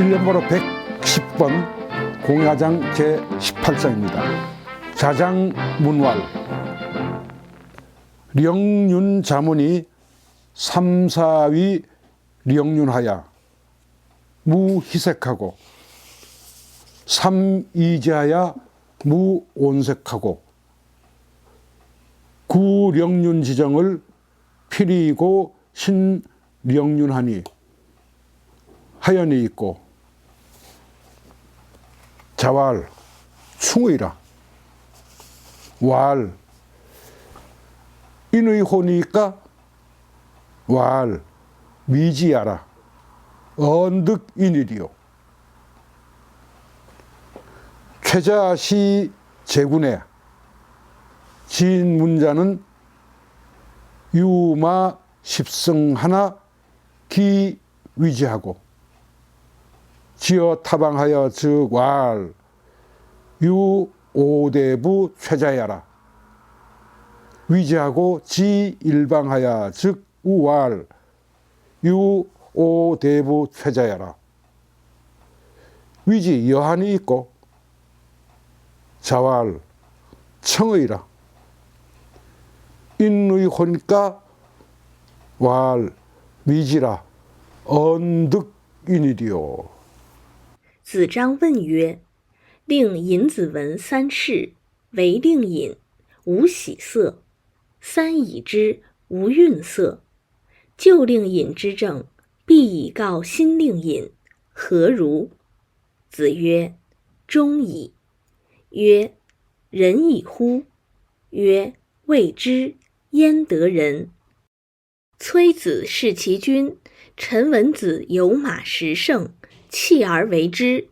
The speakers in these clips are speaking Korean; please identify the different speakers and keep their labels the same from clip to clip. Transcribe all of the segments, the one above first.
Speaker 1: 1년번호 110번 공야장 제18장입니다. 자장문왈. 령윤 자문이 삼사위 령윤하야 무희색하고 삼이제하야 무온색하고 구령윤 지정을 필이고 신령윤하니 하연이 있고 자왈 충의라 왈 인의 혼이니까 왈 미지야라 언득인일이요. 최자시 제군에 진문자는 유마 십성 하나 기위지하고 지어 타방하여 즉왈 유오대부 최자야라 위지하고 지일방하여 즉 우왈 유오대부 최자야라 위지 여한이 있고 자왈 청의라 인의 혼과 왈 미지라 언득인일이요.
Speaker 2: 子张问曰：“令尹子文三世，为令尹，无喜色；三以之，无愠色。旧令尹之政，必以告新令尹，何如？”子曰：“忠矣。”曰：“仁矣乎？”曰：“未之，焉得仁？”崔子弑其君，陈文子有马十乘，弃而为之。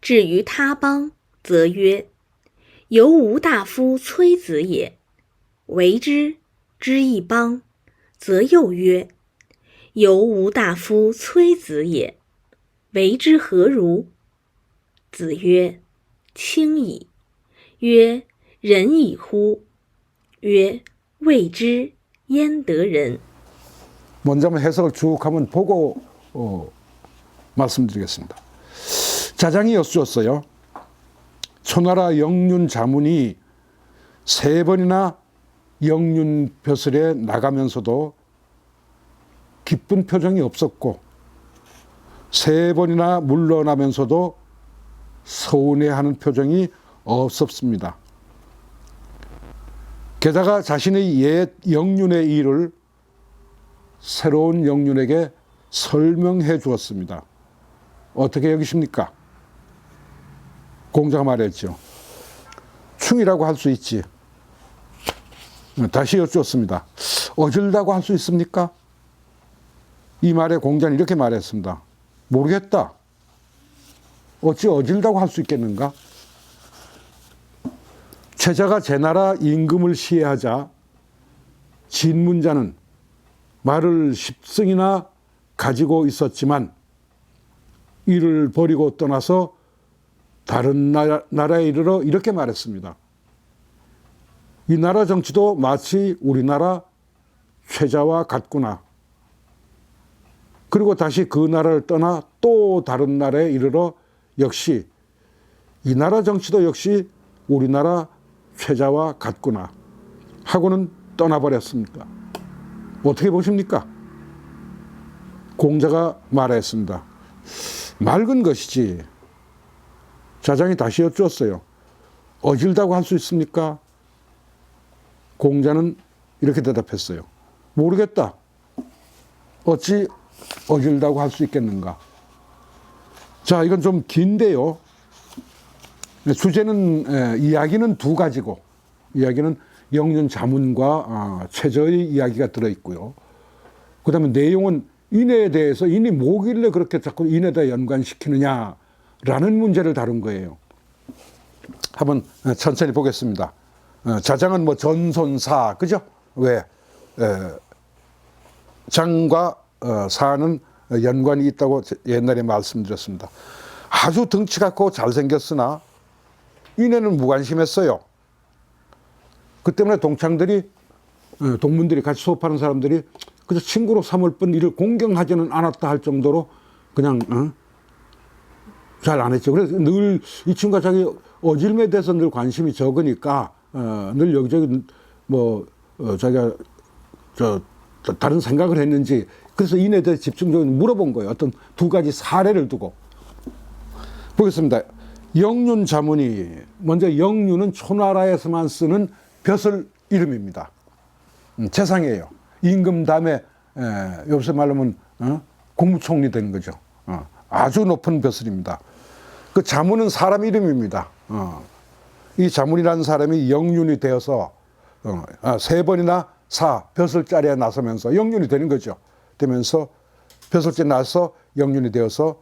Speaker 2: 至于他邦，则曰：“犹吾大夫崔子也。”为之，之一邦，则又曰：“犹吾大夫崔子也。”为之何如？子曰：“轻矣。”曰：“仁矣乎？”曰：“未之，焉得仁？”
Speaker 1: 먼저 한번 해석을 쭉 한번 보고 말씀드리겠습니다. 자장이 여쭈었어요. 초나라 영륜 자문이 3번이나 영륜 벼슬에 나가면서도 기쁜 표정이 없었고 3번이나 물러나면서도 서운해하는 표정이 없었습니다. 게다가 자신의 옛 영륜의 일을 새로운 영륜에게 설명해 주었습니다. 어떻게 여기십니까? 공자가 말했죠. 충이라고 할 수 있지. 다시 여쭈었습니다. 어질다고 할 수 있습니까? 이 말에 공자는 이렇게 말했습니다. 모르겠다. 어찌 어질다고 할 수 있겠는가? 최자가 제나라 임금을 시해하자 진문자는 말을 10승이나 가지고 있었지만 이를 버리고 떠나서 다른 나라에 이르러 이렇게 말했습니다. 이 나라 정치도 마치 우리나라 최자와 같구나. 그리고 다시 그 나라를 떠나 또 다른 나라에 이르러 역시 이 나라 정치도 역시 우리나라 최자와 같구나 하고는 떠나버렸습니다. 어떻게 보십니까? 공자가 말했습니다. 맑은 것이지. 자장이 다시 여쭈었어요. 어질다고 할 수 있습니까? 공자는 이렇게 대답했어요. 모르겠다. 어찌 어질다고 할 수 있겠는가? 자, 이건 좀 긴데요. 주제는 이야기는 두 가지고 이야기는 영륜 자문과 최저의 이야기가 들어있고요. 그 다음에 내용은 인에 대해서 인이 뭐길래 그렇게 자꾸 인에다 연관시키느냐라는 문제를 다룬 거예요. 한번 천천히 보겠습니다. 자장은 뭐 전손사, 그죠? 왜? 장과 사는 연관이 있다고 옛날에 말씀드렸습니다. 아주 덩치가 크고 잘생겼으나 인에는 무관심했어요. 그 때문에 동문들이 같이 수업하는 사람들이 그저 친구로 삼을 뿐 이를 공경하지는 않았다 할 정도로 그냥 잘 안 했죠. 그래서 늘 이 친구가 자기 어질매에 대해서 늘 관심이 적으니까 늘 여기저기 자기가 다른 생각을 했는지 그래서 인에 대해 집중적으로 물어본 거예요. 어떤 두 가지 사례를 두고 보겠습니다. 영륜 자문이 먼저 영륜은 초나라에서만 쓰는 벼슬 이름입니다. 재상이에요. 임금 다음에 요새 말로 하면 국무총리 되는 거죠. 아주 높은 벼슬입니다. 그 자문은 사람 이름입니다. 이 자문이라는 사람이 영륜이 되어서 3번이나 벼슬자리에 나서면서 영륜이 되는 거죠. 되면서 벼슬자리에 나서 영륜이 되어서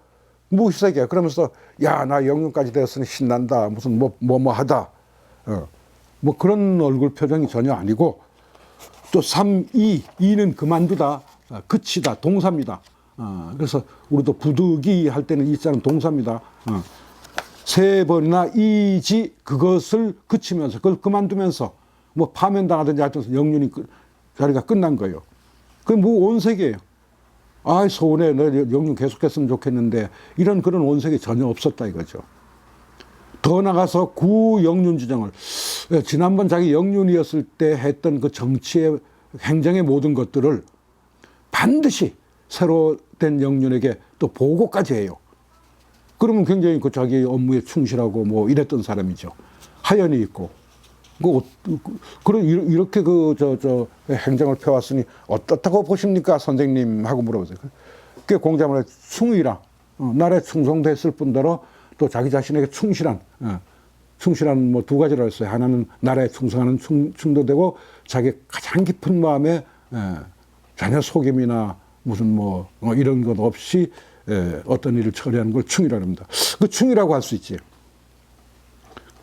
Speaker 1: 무희색이야. 그러면서 야, 나 영륜까지 되었으니 신난다. 무슨 하다. 뭐 그런 얼굴 표정이 전혀 아니고 또 2는 그만두다. 그치다. 동사입니다. 그래서 우리도 부득이 할 때는 이자는 동사입니다. 3번이나 이지 그것을 그치면서 그걸 그만두면서 뭐 파면당하든지 하여튼 영륜이 자리가 끝난 거예요. 그게 뭐 온색이에요. 아, 서운해. 너 영륜 계속했으면 좋겠는데 이런 그런 온색이 전혀 없었다 이거죠. 더 나가서 구영륜 지정을 지난번 자기 영륜이었을 때 했던 그 정치의 행정의 모든 것들을 반드시 새로 된 영륜에게 또 보고까지 해요. 그러면 굉장히 그 자기 업무에 충실하고 뭐 이랬던 사람이죠. 하연이 있고. 이렇게 행정을 펴왔으니 어떻다고 보십니까, 선생님? 하고 물어보세요. 그 공자말에 충이라, 나라에 충성됐을 뿐더러 또 자기 자신에게 충실한 뭐 두 가지를 했어요. 하나는 나라에 충성하는 충도되고 자기 가장 깊은 마음에 자녀 속임이나 무슨 이런 것 없이 어떤 일을 처리하는 걸 충이라고 합니다. 그 충이라고 할 수 있지.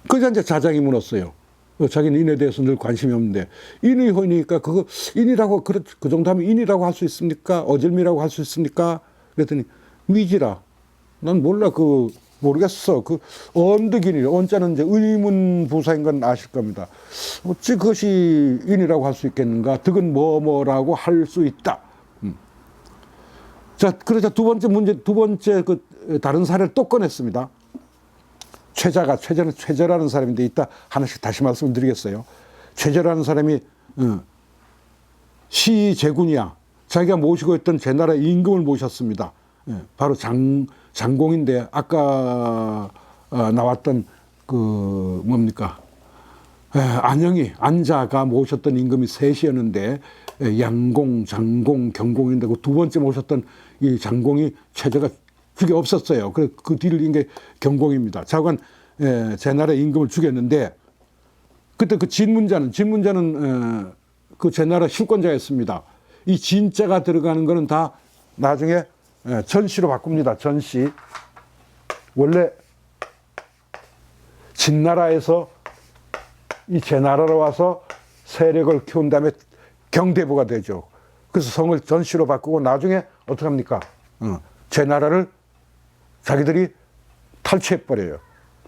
Speaker 1: 그래서 이제 자장이 물었어요. 자기는 인에 대해서 늘 관심이 없는데 인의 호이니까 그거 인이라고 그 정도 하면 인이라고 할 수 있습니까? 어질미라고 할 수 있습니까? 그랬더니 위지라. 난 몰라. 모르겠어. 언득인이 언자는 이제 의문 부사인 건 아실 겁니다. 어찌 그것이 인이라고 할 수 있겠는가? 득은 뭐라고 할 수 있다. 자, 그러자 두 번째 다른 사례를 또 꺼냈습니다. 최저는 최저라는 사람인데 이따 하나씩 다시 말씀을 드리겠어요. 최저라는 사람이 시제군이야. 자기가 모시고 있던 제나라 임금을 모셨습니다. 바로 장공인데 아까 나왔던 안자가 모셨던 임금이 셋이었는데 양공, 장공, 경공인데 그 두 번째 모셨던 이 장공이 최저가 그게 없었어요. 그 뒤를 잇은 게 경공입니다. 자관 제나라 임금을 죽였는데 그때 그 진문자는 그 제나라 실권자였습니다. 이 진자가 들어가는 거는 다 나중에 전씨로 바꿉니다. 전씨. 원래 진나라에서 이 제나라로 와서 세력을 키운 다음에 경대부가 되죠. 그래서 성을 전씨로 바꾸고 나중에 어떻게 합니까? 제나라를 자기들이 탈취해버려요.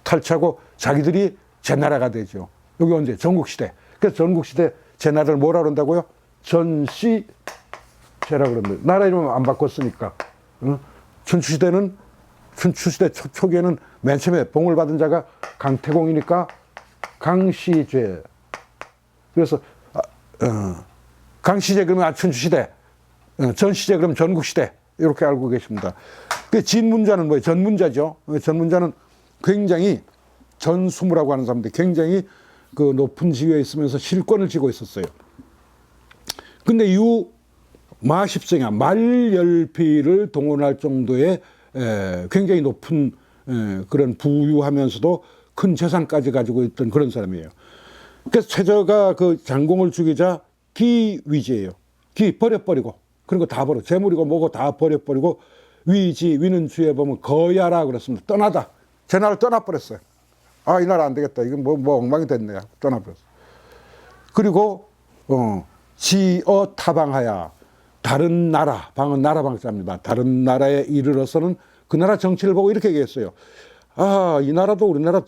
Speaker 1: 탈취하고 자기들이 제나라가 되죠. 여기 언제? 전국시대. 그래서 전국시대 제나라를 뭐라 그런다고요? 전씨제라고 그럽니다. 나라 이름 안 바꿨으니까. 춘추시대 초기에는 맨 처음에 봉을 받은 자가 강태공이니까 강시제. 그래서 강시제 그러면 춘추시대, 전시제 그러면 전국시대 이렇게 알고 계십니다. 그 진문자는 뭐예요? 전문자죠. 전문자는 굉장히 전수무라고 하는 사람인데 굉장히 그 높은 지위에 있으면서 실권을 쥐고 있었어요. 근데 마십성야 말열피를 동원할 정도의 굉장히 높은 그런 부유하면서도 큰 재산까지 가지고 있던 그런 사람이에요. 그래서 최저가 그 장공을 죽이자 기위지예요. 버려버리고 그런 거 다 버려. 재물이고 뭐고 다 버려버리고 위는 주에 보면 거야라 그랬습니다. 떠나다. 제나라를 떠나버렸어요. 아, 이 나라 안 되겠다. 이건 뭐 엉망이 됐네. 떠나버렸어. 그리고 지어 타방하야. 다른 나라, 방은 나라 방자입니다. 다른 나라에 이르러서는 그 나라 정치를 보고 이렇게 얘기했어요. 아, 이 나라도 우리나라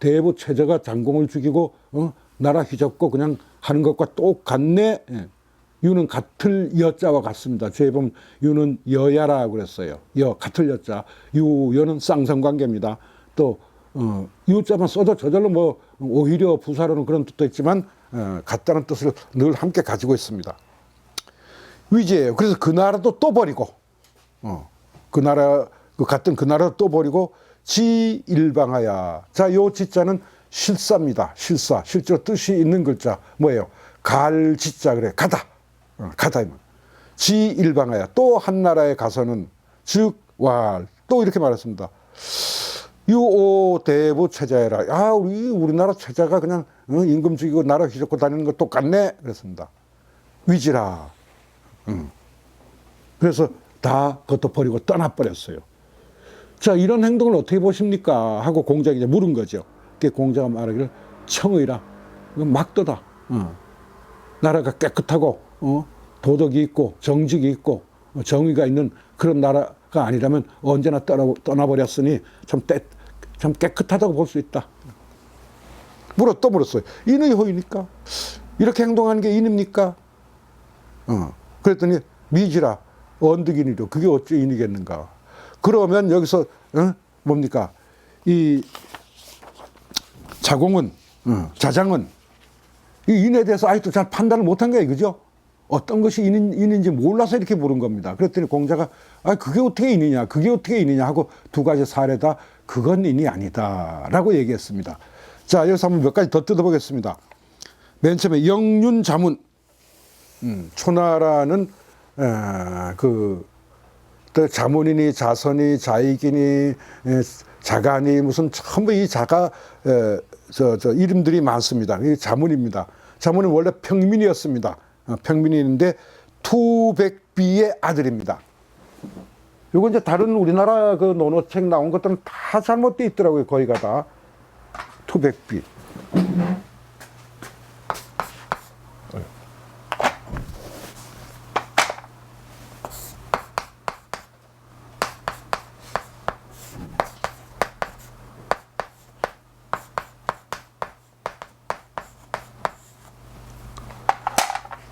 Speaker 1: 대부 최저가 장공을 죽이고 나라 휘젓고 그냥 하는 것과 똑같네. 유는 같을 여자와 같습니다. 저희 보면 유는 여야라고 그랬어요. 같을 여자. 여는 쌍성관계입니다. 또 유자만 써도 저절로 뭐 오히려 부사로는 그런 뜻도 있지만 같다는 뜻을 늘 함께 가지고 있습니다. 위지예요. 그래서 그 나라도 또 버리고 그 같은 그 나라도 또 버리고 지일방하야. 자, 요 지자는 실사입니다. 실사. 실제로 뜻이 있는 글자 뭐예요? 갈 지자 그래. 가다. 가다. 지일방하야. 또 한 나라에 가서는 즉 왈. 또 이렇게 말했습니다. 유오 대부 체자해라. 아, 우리나라 체자가 그냥 임금 죽이고 나라 휘젓고 다니는 거 똑같네. 그랬습니다. 위지라. 그래서 다 그것도 버리고 떠나버렸어요. 자, 이런 행동을 어떻게 보십니까? 하고 공자에게 물은 거죠. 그게 공자가 말하기를 청의라. 이건 막도다. 나라가 깨끗하고 도덕이 있고 정직이 있고 정의가 있는 그런 나라가 아니라면 언제나 떠나버렸으니 참 깨끗하다고 볼 수 있다. 또 물었어요. 인의 호입니까? 이렇게 행동하는 게 인입니까? 그랬더니 미지라. 언득인이로. 그게 어찌 인이겠는가? 그러면 여기서 뭡니까? 이 자공은 자장은 이 인에 대해서 아직도 잘 판단을 못한 거예요, 그죠? 어떤 것이 인인지 몰라서 이렇게 물은 겁니다. 그랬더니 공자가 그게 어떻게 인이냐, 그게 어떻게 인이냐 하고 두 가지 사례다. 그건 인이 아니다라고 얘기했습니다. 자, 여기서 한번 몇 가지 더 뜯어보겠습니다. 맨 처음에 영륜자문. 초나라는 자문이니 자선이 자익이니 자간이 무슨 전부 이 자가 이름들이 많습니다. 이 자문입니다. 자문은 원래 평민이었습니다. 평민인데 투백비의 아들입니다. 요거 이제 다른 우리나라 그 논어책 나온 것들은 다 잘못되어 있더라고요. 거의가 다. 투백비.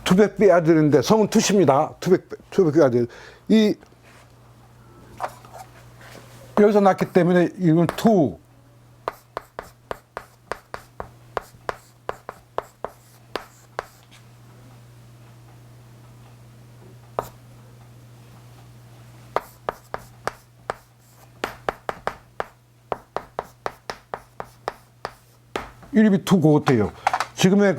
Speaker 1: 투백비 아들인데 성은 투십니다. 투백비 아들. 여기서 났기 때문에 이건 투. 이름이 투고 같아요. 지금의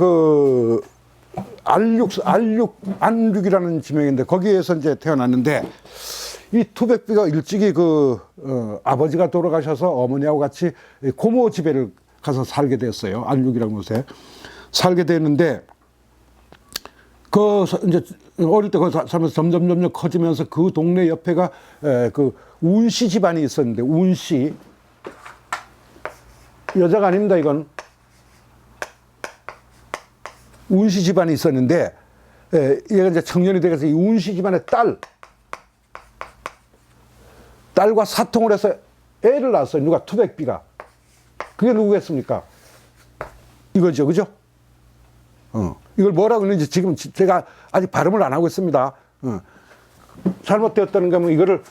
Speaker 1: 안륙이라는 지명인데 거기에서 이제 태어났는데 이 투백비가 일찍이 아버지가 돌아가셔서 어머니하고 같이 고모 집에를 가서 살게 됐어요. 안륙이라는 곳에 살게 됐는데 이제 어릴 때 살면서 점점 커지면서 그 동네 옆에가 운씨 집안이 있었는데 운씨 여자가 아닙니다. 이건 운씨 집안이 있었는데 얘가 이제 청년이 돼서 이 운씨 집안의 딸과 사통을 해서 애를 낳았어요. 누가? 투백비가. 그게 누구겠습니까? 이거죠, 그죠? 이걸 뭐라고 했는지 지금 제가 아직 발음을 안 하고 있습니다. 잘못되었다는 거면 이거를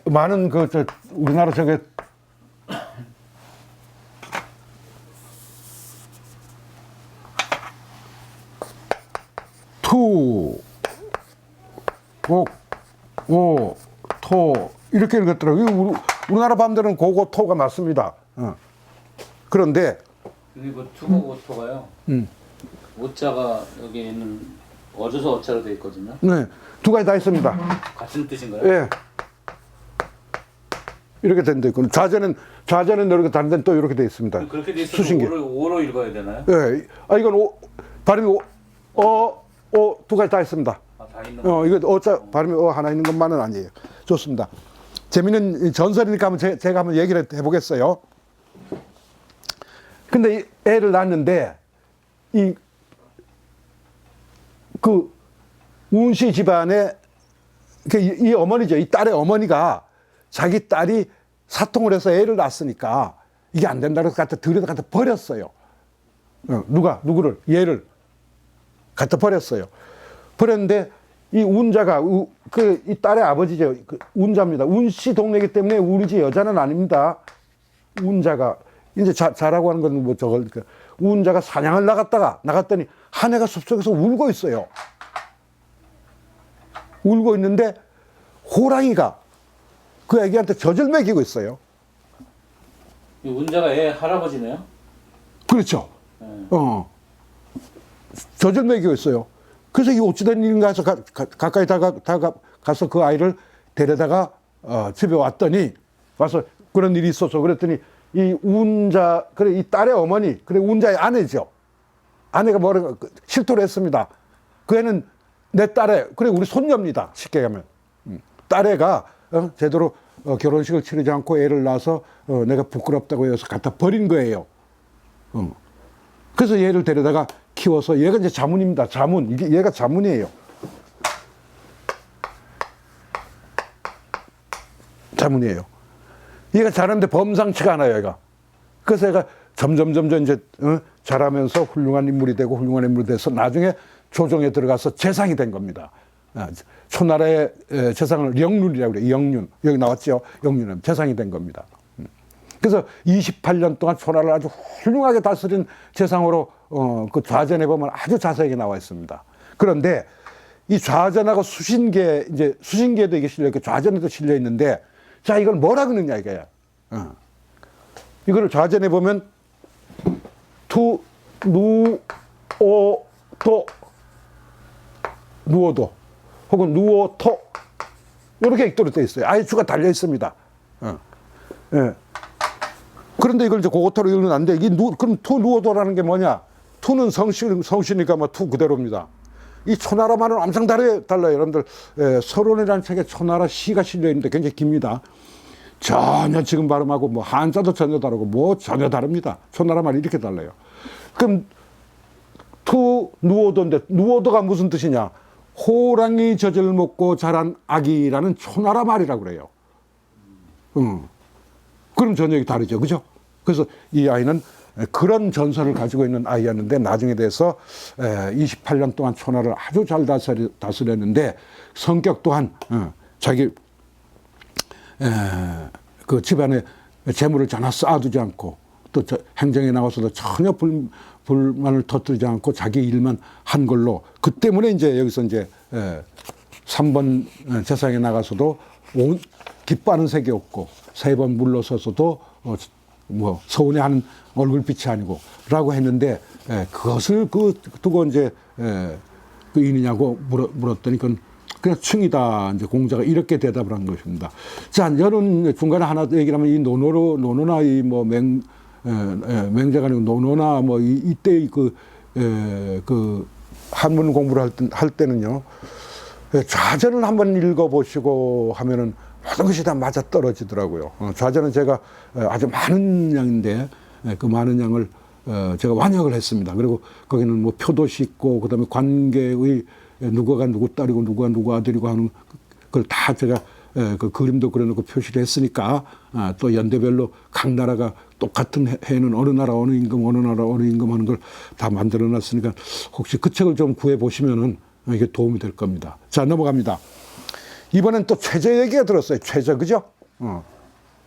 Speaker 1: 많은 우리나라 투, 곡, 오, 토 이렇게 읽었더라고요. 우리나라 반대로는 고고 토가 맞습니다. 그런데
Speaker 3: 그리고 투고 토가요. 오자가 여기 있는 어조서 어자로 되어 있거든요.
Speaker 1: 네, 두 가지 다 있습니다.
Speaker 3: 같은 뜻인가요?
Speaker 1: 예. 이렇게 된데 있고 좌전은 이렇게 다른 데는 또 이렇게 돼 있습니다.
Speaker 3: 그렇게 돼 있어도
Speaker 1: 수신계.
Speaker 3: 오로 읽어야 되나요?
Speaker 1: 예. 이건 발음이 두 가지 다 있습니다.
Speaker 3: 다 있는
Speaker 1: 이거 어자 발음이 하나 있는 것만은 아니에요. 좋습니다. 재미있는 전설이니까 제가 한번 얘기를 해보겠어요. 근데 애를 낳았는데 운씨 집안에 이 어머니죠. 이 딸의 어머니가 자기 딸이 사통을 해서 애를 낳았으니까 이게 안 된다고 해서 갖다 버렸어요. 누구를? 얘를 갖다 버렸어요. 그런데 이 운자가 이 딸의 아버지죠. 그 운자입니다. 운씨 동네이기 때문에 우리 집 여자는 아닙니다. 운자가 이제 자라고 하는 건 뭐 저걸 운자가 사냥을 나갔더니 한 해가 숲속에서 울고 있어요. 울고 있는데 호랑이가 그 애기한테 젖을 먹이고 있어요.
Speaker 3: 이 운자가 애 할아버지네요.
Speaker 1: 그렇죠. 젖을 먹이고 있어요. 그래서 이 어찌된 일인가 해서 가까이 가서 그 아이를 데려다가 집에 왔더니 와서 그런 일이 있어서 그랬더니 이 운자, 그래 이 딸의 어머니, 그래 운자의 아내죠. 아내가 뭐라고 실토를 했습니다. 그 애는 내 딸애, 그래 우리 손녀입니다. 쉽게 가면 딸애가 제대로 결혼식을 치르지 않고 애를 낳아서 내가 부끄럽다고 해서 갖다 버린 거예요. 그래서 얘를 데려다가 키워서 얘가 이제 자문입니다. 자문. 이게 얘가 자문이에요. 자문이에요. 얘가 자라는데 범상치가 않아요, 얘가. 그래서 얘가 점점 이제 자라면서 훌륭한 인물이 돼서 나중에 조정에 들어가서 재상이 된 겁니다. 초나라의 재상을 영륜이라고 그래요. 영륜. 여기 나왔죠. 영륜은 재상이 된 겁니다. 그래서 28년 동안 초나라를 아주 훌륭하게 다스린 재상으로 그 좌전에 보면 아주 자세하게 나와 있습니다. 그런데 이 좌전하고 수신계도 이게 실려 있고 좌전에도 실려 있는데 자, 이걸 뭐라 그러느냐 이거야. 이거를 좌전에 보면 투, 누, 오, 도, 누워도 혹은 누워토 이렇게 읽도록 되어 있어요. 아예 주가 달려 있습니다. 예. 그런데 이걸 이제 고고토로 읽으면 안 돼. 그럼 투 누워도라는 게 뭐냐? 투는 성씨니까 뭐 투 그대로입니다. 이 초나라말은 엄청 달라요. 여러분들 서론이라는 책에 초나라 시가 실려 있는데 굉장히 깁니다. 전혀 지금 발음하고 뭐 한자도 전혀 다르고 뭐 전혀 다릅니다. 초나라말이 이렇게 달라요. 그럼 투 누워도인데 누워도가 무슨 뜻이냐? 호랑이 젖을 먹고 자란 아기라는 초나라 말이라고 그래요. 그럼 전혀 다르죠. 그죠? 그래서 이 아이는 그런 전설을 가지고 있는 아이였는데 나중에 돼서 28년 동안 초나라를 아주 잘 다스렸는데 성격 또한 자기 그 집안에 재물을 전혀 쌓아두지 않고 또 행정에 나와서도 전혀 불만을 터뜨리지 않고 자기 일만 한 걸로 그 때문에 이제 여기서 이제 3번 재상에 나가서도 기뻐하는 색이 없고 3번 물러서서도 뭐 서운해하는 얼굴빛이 아니고 라고 했는데 그것을 두고 이제 그 인이냐고 물었더니 그냥 충이다. 이제 공자가 이렇게 대답을 한 것입니다. 자, 여러분 중간에 하나 얘기하면 이 노노나 이 뭐 맹자가 아니고 노노나 뭐 이때 그 한문 공부를 할 때는요 좌전을 한번 읽어보시고 하면은 모든 것이 다 맞아 떨어지더라고요. 좌전은 제가 아주 많은 양인데 그 많은 양을 제가 완역을 했습니다. 그리고 거기는 뭐 표도 싣고 그다음에 관계의 누구가 누구 딸이고 누구가 누구 아들이고 하는 그걸 다 제가 그 그림도 그려놓고 표시를 했으니까 또 연대별로 각 나라가 똑같은 해는 어느 나라 어느 임금 어느 나라 어느 임금 하는 걸 다 만들어놨으니까 혹시 그 책을 좀 구해보시면은 이게 도움이 될 겁니다. 자, 넘어갑니다. 이번엔 또 최저 얘기가 들었어요. 최저, 그죠?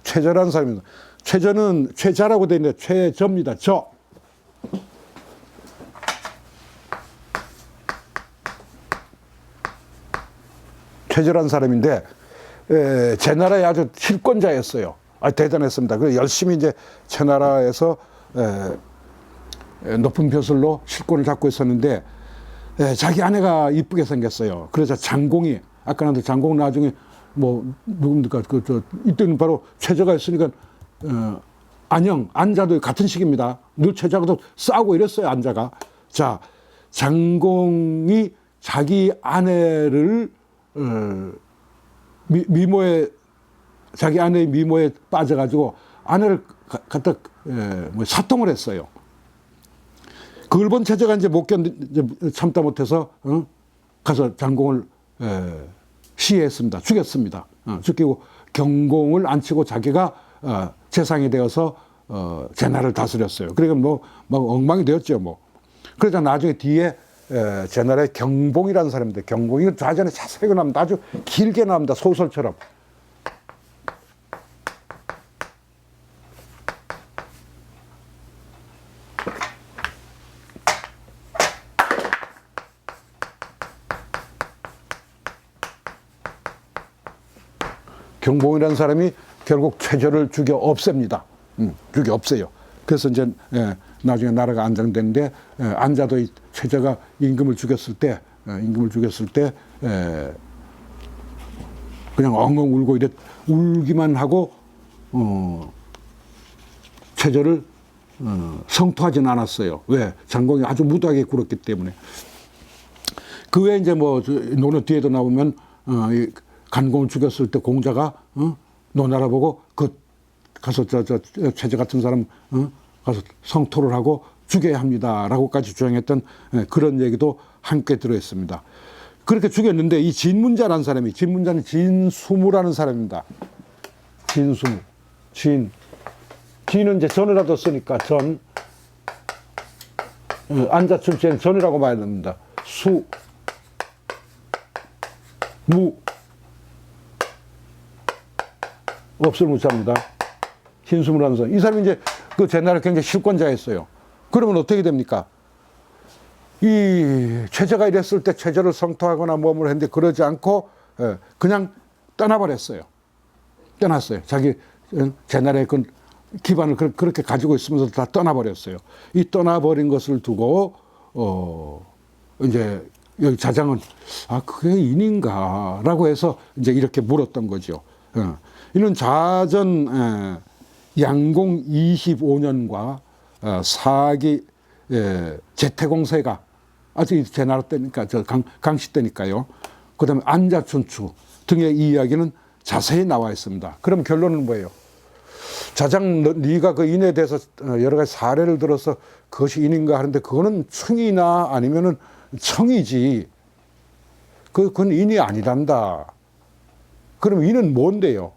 Speaker 1: 최저라는 사람입니다. 최저는 최자라고 되어 있는데 최저입니다. 저. 최저라는 사람인데 제 나라의 아주 실권자였어요. 대단했습니다. 그래서 열심히 이제 제 나라에서 높은 벼슬로 실권을 잡고 있었는데 자기 아내가 이쁘게 생겼어요. 그래서 장공이 아까 나한테 장공 나중에 뭐 누굽니까 이때는 바로 최저가 있으니까 안자도 같은 시기입니다. 늘 최저하고도 싸우고 이랬어요. 안자가. 자, 장공이 자기 아내를 자기 아내의 미모에 빠져가지고 아내를 갖다 사통을 했어요. 그걸 본 최저가 이제 참다 못해서 가서 장공을 시해했습니다. 죽였습니다. 죽이고 경공을 안치고 자기가 재상이 되어서 제나라를 다스렸어요. 그러니까 뭐 엉망이 되었죠. 뭐 그러자 나중에 뒤에 제나라의 경봉이라는 사람인데, 경봉이 좌전에 자세히 나옵니다. 아주 길게 나옵니다. 소설처럼. 경봉이라는 사람이 결국 최저를 죽여 없앱니다. 죽여 없애요. 그래서 이제 나중에 나라가 안정되는데, 안자도 최저가 임금을 죽였을 때 그냥 엉엉 울고 울기만 하고 최저를 성토하진 않았어요. 왜? 장공이 아주 무도하게 굴었기 때문에. 그 외에 이제 뭐 노는 뒤에도 나오면 간공을 죽였을 때 공자가 노나라 보고 가서 최저 같은 사람 가서 성토를 하고 죽여야 합니다라고까지 주장했던 그런 얘기도 함께 들어있습니다. 그렇게 죽였는데 이 진문자라는 사람이, 진문자는 진수무라는 사람입니다. 진수무, 진은 이제 전이라도 쓰니까 전, 안자춘자는 전이라고 봐야 됩니다. 무 없을 무자입니다. 진수무라는 사람. 이 사람이 이제 그 제나라 굉장히 실권자였어요. 그러면 어떻게 됩니까? 이 최저가 이랬을 때 최저를 성토하거나 뭐뭘 했는데 그러지 않고 그냥 떠나버렸어요. 떠났어요. 자기 제나라의 그 기반을 그렇게 가지고 있으면서 다 떠나버렸어요. 이 떠나버린 것을 두고 이제 여기 자장은 그게 인인가라고 해서 이제 이렇게 물었던 거죠. 이는 자전 양공 25년과 사기 제태공세가 아직 제나라 때니까 강씨 때니까요. 그다음에 안자춘추 등의 이야기는 자세히 나와 있습니다. 그럼 결론은 뭐예요? 자장 네가 그 인에 대해서 여러 가지 사례를 들어서 그것이 인인가 하는데 그거는 충이나 아니면은 청이지. 그건 인이 아니란다. 그럼 인은 뭔데요?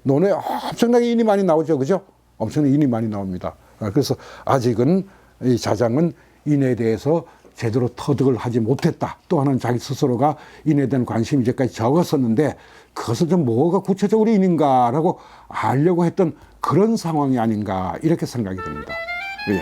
Speaker 1: 논에 엄청나게 인이 많이 나오죠, 그죠? 엄청나게 인이 많이 나옵니다. 그래서 아직은 이 자장은 인에 대해서 제대로 터득을 하지 못했다. 또 하나는 자기 스스로가 인에 대한 관심이 이제까지 적었었는데 그것은 좀 뭐가 구체적으로 인인가라고 알려고 했던 그런 상황이 아닌가 이렇게 생각이 듭니다. 예.